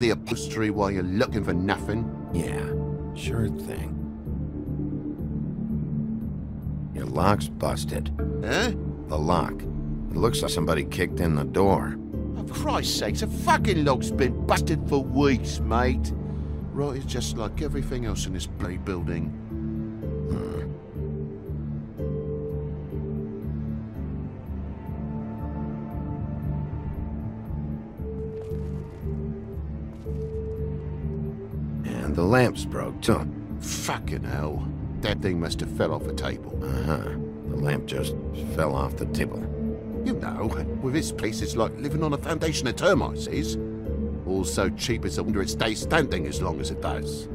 the upholstery while you're looking for nothing? Yeah, sure thing. Your lock's busted. Eh? The lock. It looks like somebody kicked in the door. Oh, for Christ's sakes, a fucking lock's been busted for weeks, mate. Right, it's just like everything else in this bloody building. And the lamp's broke, too. Fucking hell. That thing must have fell off a table. Uh-huh. The lamp just fell off the table. You know, with this place, it's like living on a foundation of termites is. All so cheap it's a wonder it stays standing as long as it does.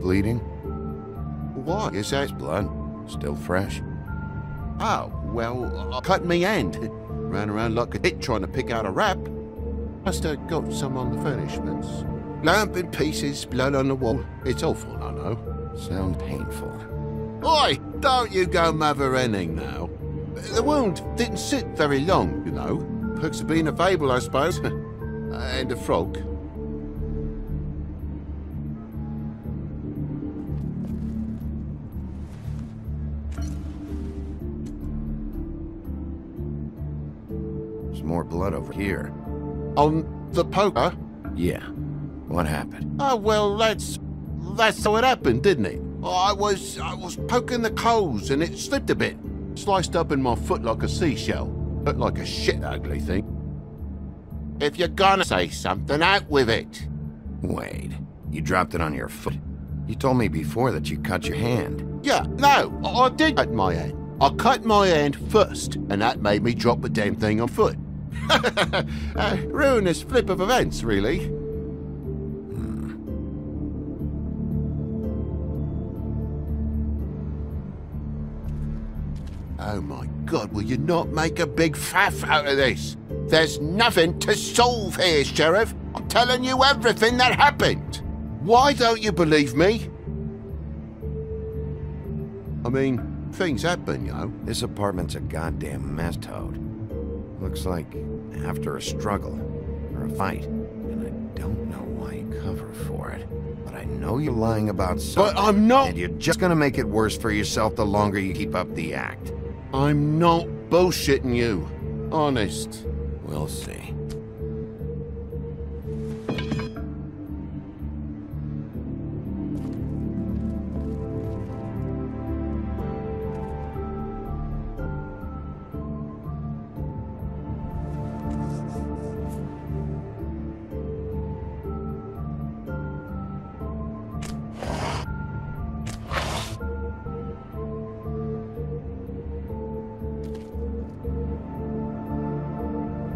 Bleeding? Why? Is that... Blood. Still fresh. Oh, well, I cut me hand. Ran around like a dick trying to pick out a wrap. Must have got some on the furnishments. Lamp in pieces, blood on the wall. It's awful, I know. Sounds painful. Oi! Don't you go mother-henning now. The wound didn't sit very long, you know. Perks of being a fable, I suppose. And a frog. There's more blood over here. On the poker? Yeah. What happened? Oh, well, that's how it happened, didn't it? I was poking the coals and it slipped a bit. Sliced up in my foot like a seashell. Looked like a shit ugly thing. If you're gonna say something, out with it. Wait. You dropped it on your foot. You told me before that you cut your hand. Yeah, no, I did cut my hand. I cut my hand first, and that made me drop the damn thing on foot. Ruinous flip of events, really. Oh my God, will you not make a big faff out of this? There's nothing to solve here, Sheriff. I'm telling you everything that happened. Why don't you believe me? I mean, things happen, you know. This apartment's a goddamn mess, Toad. Looks like after a struggle, or a fight. And I don't know why you cover for it. But I know you're lying about something. But I'm not... And you're just gonna make it worse for yourself the longer you keep up the act. I'm not bullshitting you. Honest. We'll see.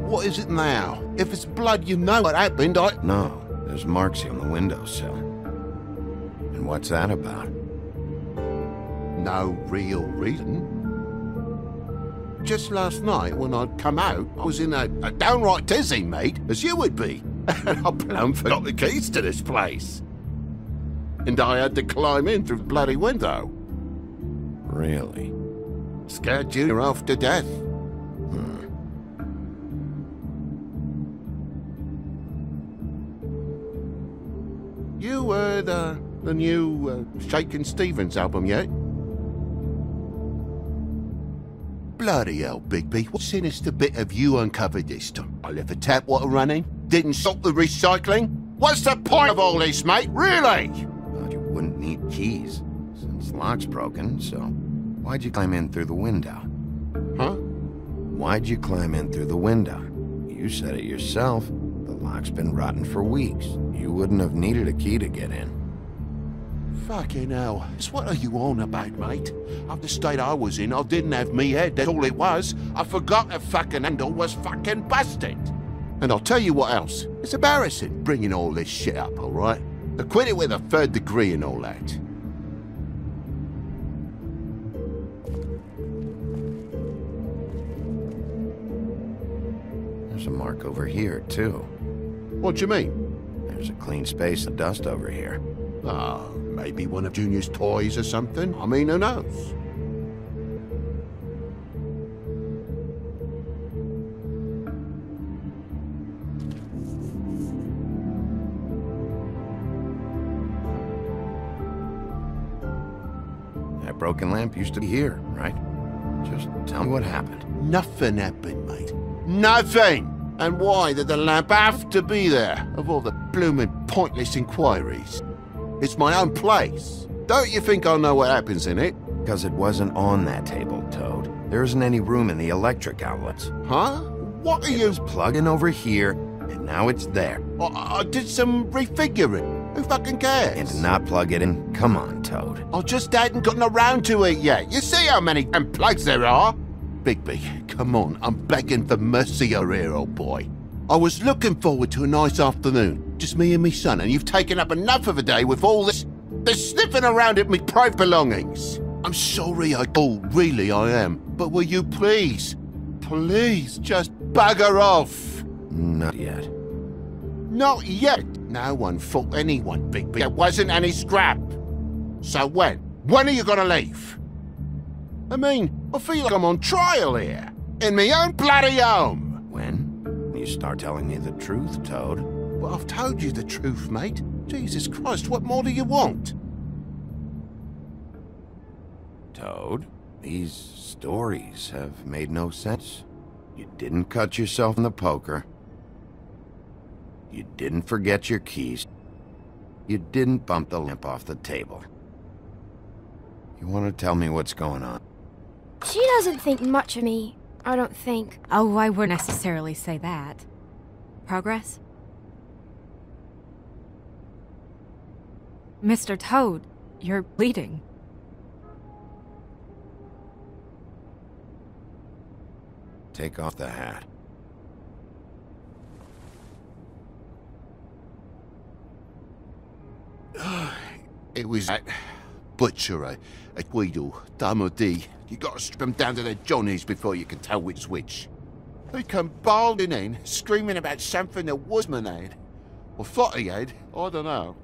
What is it now? If it's blood, you know what happened. No, there's marks on the windowsill. And what's that about? No real reason. Just last night, when I'd come out, I was in a downright tizzy, mate, as you would be. And I plumb forgot the keys to this place. And I had to climb in through the bloody window. Really? Scared Junior half to death. You heard the new Shakin' Stevens album yet? Bloody hell, Bigby. What sinister bit have you uncovered this time? I left the tap water running, didn't stop the recycling. What's the point of all this, mate? Really? Thought you wouldn't need keys, since the lock's broken, so why'd you climb in through the window? Huh? Why'd you climb in through the window? You said it yourself. The lock's been rotten for weeks. You wouldn't have needed a key to get in. Fucking hell. So what are you on about, mate? Of the state I was in, I didn't have me head, that's all it was. I forgot the fucking handle was fucking busted. And I'll tell you what else. It's embarrassing bringing all this shit up, all right? Acquitted with a 3rd degree and all that. There's a mark over here, too. What do you mean? There's a clean space of dust over here. Oh, maybe one of Junior's toys or something? I mean, who knows? That broken lamp used to be here, right? Just tell me what happened. Nothing happened, mate. Nothing! And why did the lamp have to be there, of all the blooming pointless inquiries? It's my own place. Don't you think I'll know what happens in it? Because it wasn't on that table, Toad. There isn't any room in the electric outlets. Huh? What are It you... was plugging over here, and now it's there. I did some refiguring. Who fucking cares? And to not plug it in, come on, Toad. I just hadn't gotten around to it yet. You see how many damn plugs there are? Bigby, come on. I'm begging for mercy here, old boy. I was looking forward to a nice afternoon. Just me and me son, and you've taken up enough of a day with all this sniffing around at me private belongings. I'm sorry, really I am. But will you please, just bugger off? Not yet. Not yet. No one fought anyone, Bigby. There wasn't any scrap. So when? When are you gonna leave? I mean, I feel like I'm on trial here. In my own bloody home. When? You start telling me the truth, Toad. Well, I've told you the truth, mate. Jesus Christ, what more do you want? Toad, these stories have made no sense. You didn't cut yourself in the poker. You didn't forget your keys. You didn't bump the lamp off the table. You want to tell me what's going on? She doesn't think much of me, I don't think. Oh, I wouldn't necessarily say that. Progress? Mr. Toad, you're bleeding. Take off the hat. It was that butcher, a Guido, Damo D. You gotta strip them down to their johnnies before you can tell which's which. They come balding in, screaming about something that Woodman had. Or thought he had, I don't know.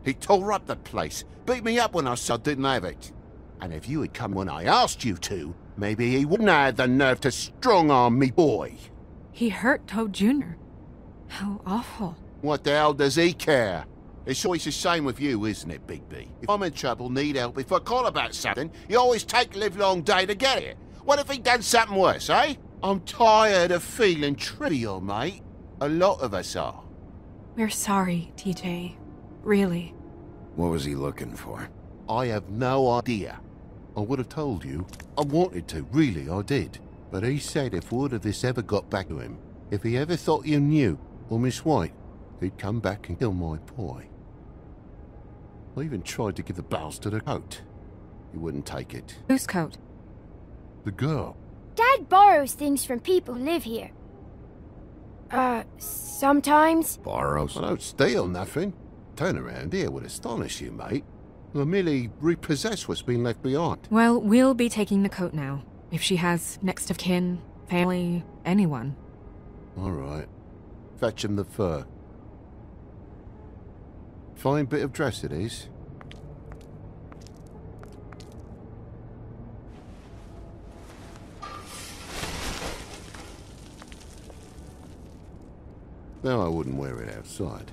He tore up the place, beat me up when I said I didn't have it. And if you had come when I asked you to, maybe he wouldn't have had the nerve to strong-arm me boy. He hurt Toad Jr. How awful. What the hell does he care? It's always the same with you, isn't it, Bigby? If I'm in trouble, need help, if I call about something, you always take a livelong day to get it. What if he'd done something worse, eh? I'm tired of feeling trivial, mate. A lot of us are. We're sorry, TJ. Really. What was he looking for? I have no idea. I would have told you. I wanted to, really, I did. But he said if word of this ever got back to him, if he ever thought you knew, or Miss White, he'd come back and kill my boy. I even tried to give the bastard a coat. He wouldn't take it. Whose coat? The girl. Dad borrows things from people who live here. Sometimes. Borrows? I don't steal nothing. Turn around here would astonish you, mate. I merely repossess what's been left behind. Well, we'll be taking the coat now. If she has next of kin, family, anyone. All right. Fetch him the fur. Fine bit of dress it is. No, I wouldn't wear it outside.